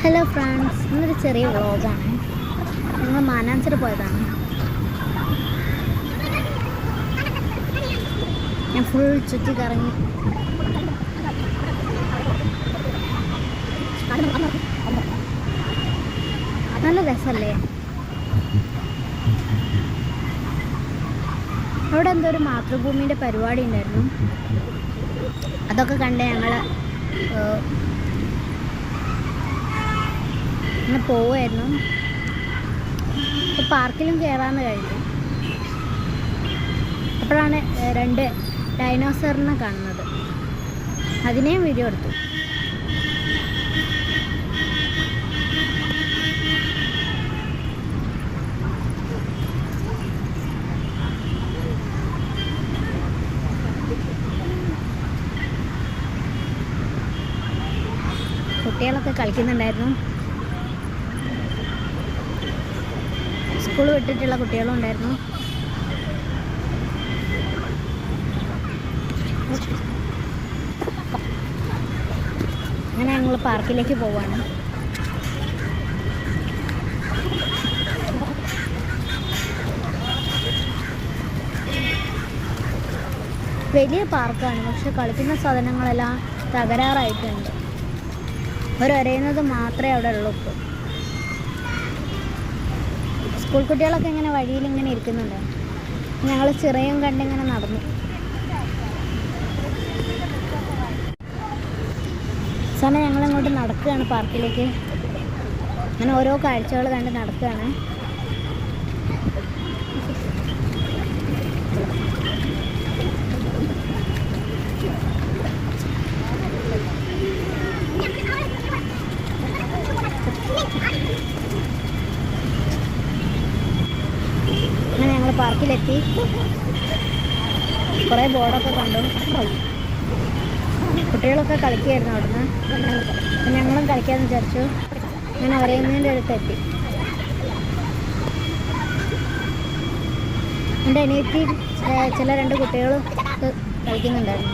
Hello friends, ഇന്നൊരു ചെറിയ വ്ളോഗാണ്. ഞങ്ങൾ മാനാഞ്ചിറ പോയതാണ്. ഞാൻ ഫുൾ ചുറ്റി കറങ്ങി. നല്ല രസമല്ലേ? അവിടെ എന്തോ ഒരു മാതൃഭൂമിൻ്റെ പരിപാടി ഉണ്ടായിരുന്നു. അതൊക്കെ കണ്ട് ഞങ്ങൾ ഇങ്ങനെ പോവുമായിരുന്നു. അപ്പോൾ പാർക്കിലും കയറാമെന്ന് കഴിഞ്ഞു. അപ്പോഴാണ് 2 ഡൈനോസറിനെ കാണുന്നത്. അതിനെയും വീഡിയോ എടുത്തു. കുട്ടികളൊക്കെ കളിക്കുന്നുണ്ടായിരുന്നു. സ്കൂൾ വിട്ടിട്ടുള്ള കുട്ടികളും ഉണ്ടായിരുന്നു. അങ്ങനെ ഞങ്ങൾ പാർക്കിലേക്ക് പോവാണ്. വലിയ പാർക്കാണ്, പക്ഷെ കളിക്കുന്ന സാധനങ്ങളെല്ലാം തകരാറായിട്ടുണ്ട്. ഒരയുന്നത് മാത്രമേ അവിടെ ഉള്ളൂ. ഇപ്പോൾ സ്കൂൾ കുട്ടികളൊക്കെ ഇങ്ങനെ വഴിയിൽ ഇങ്ങനെ ഇരിക്കുന്നുണ്ട്. ഞങ്ങൾ ചിറയും കണ്ടിങ്ങനെ നടന്നു. സമയം ഞങ്ങളിങ്ങോട്ട് നടക്കുകയാണ് പാർക്കിലേക്ക്. അങ്ങനെ ഓരോ കാഴ്ചകൾ കണ്ട് നടക്കുകയാണ്. അങ്ങനെ ഞങ്ങൾ പാർക്കിലെത്തി. കുറേ ബോർഡൊക്കെ കണ്ടു. കുട്ടികളൊക്കെ കളിക്കുകയായിരുന്നു അവിടുന്ന്. ഞങ്ങളും കളിക്കാമെന്ന് വിചാരിച്ചു. അങ്ങനെ ഒരയുന്നതിൻ്റെ അടുത്തെത്തി. എൻ്റെ അനിയത്തി ചില 2 കുട്ടികളും കളിക്കുന്നുണ്ടായിരുന്നു.